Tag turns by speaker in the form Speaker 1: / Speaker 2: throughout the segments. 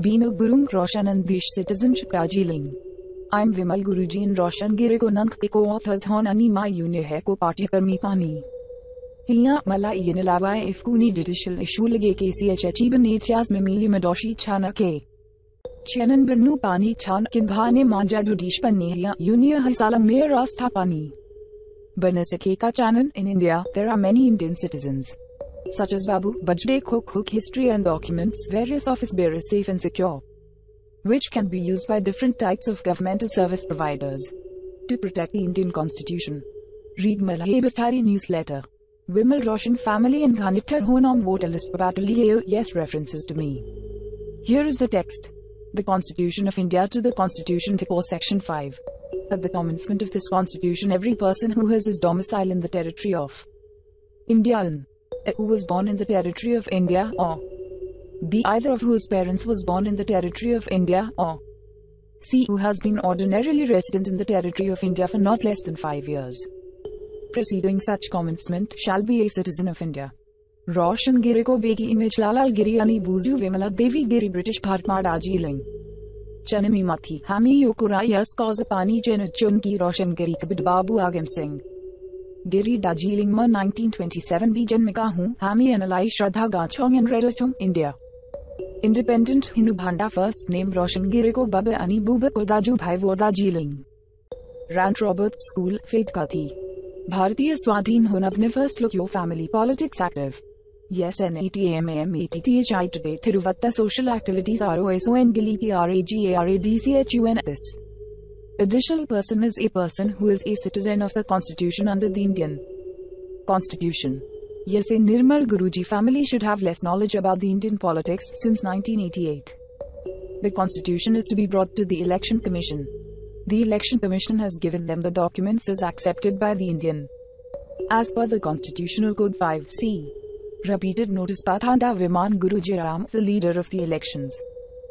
Speaker 1: Vimal Gurung Roshan and Dish Citizenship Darjeeling. I'm Vimal Guruji and Roshan Giri ko nank pe co-authors hon ani ma unir hai ko पाठ्यक्रमी पानी हिया मला इयनलावा इफकुनी judicial issue lage KCHH benetias memili madoshi chana ke Chenan bernu pani chan kinbhane manja dudish paneya unia hasala mere rastha pani Banasake ka chanan. In India, there are many Indian citizens such as Babu, Bajde, Cook, history and documents, various office bearers safe and secure, which can be used by different types of governmental service providers to protect the Indian Constitution. Read Malay Bhattari newsletter. Vimal Roshan family and Ghanittar Honam voter list Pavataliyo. Yes, references to me. Here is the text. The Constitution of India to the Constitution for Section 5. At the commencement of this Constitution, every person who has his domicile in the territory of India and who was born in the territory of India, or B. either of whose parents was born in the territory of India, or C. who has been ordinarily resident in the territory of India for not less than 5 years preceding such commencement, shall be a citizen of India. Roshan Giri ko beki image Lalal Giri ani Buzu Vimala Devi Giri British Bhartma Darjeeling. Chanami Mathi Hami Yokura Yas Cause Pani Chunki Roshan Giri Kabid Babu Agam Singh. Giri Darjeeling Ma 1927 B Janmika Hu Hami Analai Shraddha Gachong and Redachong, India. Independent Hindu Bhanda first name Roshan Giri ko Baba Ani Buba Kurdaju Bhai Vor Darjeeling. Rant Roberts School, Fate Kathi. Bharatiya Swadhin Hun Apne first look your family politics active. Yes NATAMAMATTHI today Thiruvatta social activities ROSON Gilipi RAGARADCHUN. This additional person is a person who is a citizen of the Constitution under the Indian Constitution. Yes, a Nirmal Guruji family should have less knowledge about the Indian politics since 1988. The Constitution is to be brought to the Election Commission. The Election Commission has given them the documents as accepted by the Indian. As per the Constitutional Code 5C. Repeated notice Pathanda Viman Guruji Ram, the leader of the elections.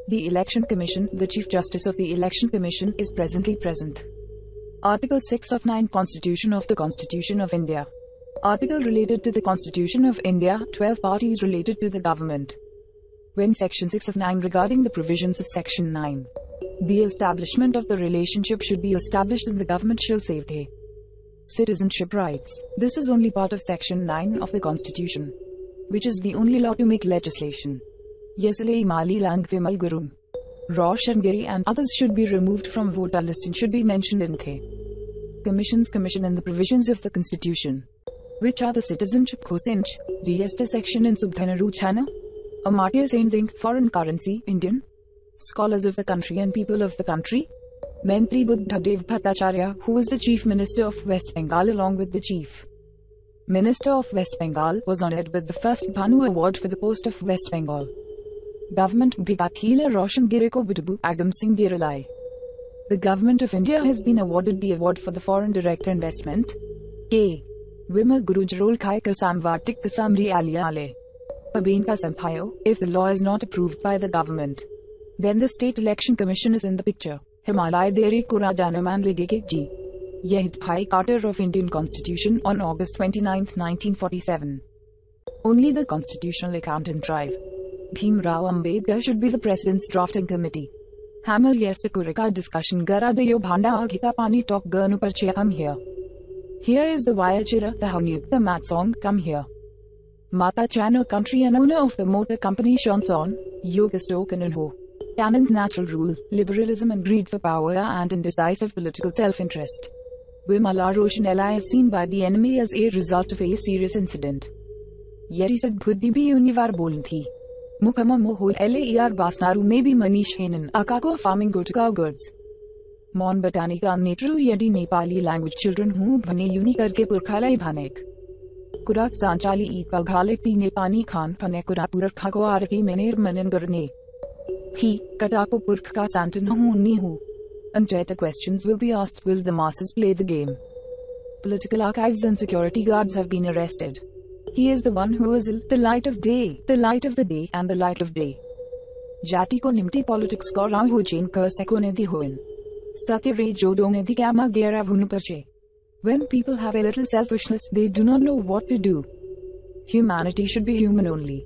Speaker 1: The Election Commission, the Chief Justice of the Election Commission, is presently present. Article 6 of 9 Constitution of the Constitution of India. Article related to the Constitution of India, 12 parties related to the government. When Section 6 of 9 regarding the provisions of Section 9. The establishment of the relationship should be established and the government shall save the citizenship rights. This is only part of Section 9 of the Constitution, which is the only law to make legislation. Yesale Mali Lang Vimal Guru, Roshan Giri and others should be removed from voter list and should be mentioned in the Commission's Commission and the provisions of the Constitution, which are the Citizenship Kosinch, DST section in Subthanaru Chana, Amartya Sen Singh, Foreign Currency, Indian, Scholars of the Country and People of the Country, Mentri Buddhadev Bhattacharya, who is the Chief Minister of West Bengal along with the Chief Minister of West Bengal, was honoured with the first Bhanu Award for the post of West Bengal Government Bhigathila Roshan Giri ko Budabu Agam Singh Girilai. The Government of India has been awarded the award for the Foreign Direct Investment. K. Vimal Guruji Rol Khai Kasam Vartik Kasamri Alia Ale. Pabain Kasam Thayo. If the law is not approved by the government, then the State Election Commission is in the picture. Himalaya Deri Kura Janaman Ligeke G. Yehit Bhai Carter of Indian Constitution on August 29, 1947. Only the Constitutional Accountant Drive. Bhim Rao Ambedkar should be the President's drafting committee. Hammer Yestakurika discussion Garadayo Bhanda Aghika Pani Talk Gurnu Parchaya. Come here. Here is the Vayachira, the Haunyukta mat song. Come here. Mata Chano country and owner of the motor company Shanson, Yoga Stoken and Ho. Cannon's natural rule, liberalism and greed for power and indecisive political self-interest. Vimala Roshanella is seen by the enemy as a result of a serious incident. Yeti said Buddhi bhi univar boln thi. Mukama mohol laer basnaru may be Manish Henan, Akako farming Gutka goods. Mon Botanica Natru Yeti Nepali language children who bhane uni karke purkhalai bhanek. Kurak Sanchali eat paghalek ti Nepani Khan pane Kurapurak Khako araki mener manen gurne. He, Katako Purk ka Santan hu ni hu. Untreated questions will be asked. Will the masses play the game? Political archives and security guards have been arrested. He is the one who is the light of day, the light of the day, and the light of day. Jati ko nimti politics ko rao ho chain kar seko ne di hoin. Satya re jodo ne di kama gera vunu parche. When people have a little selfishness, they do not know what to do. Humanity should be human only.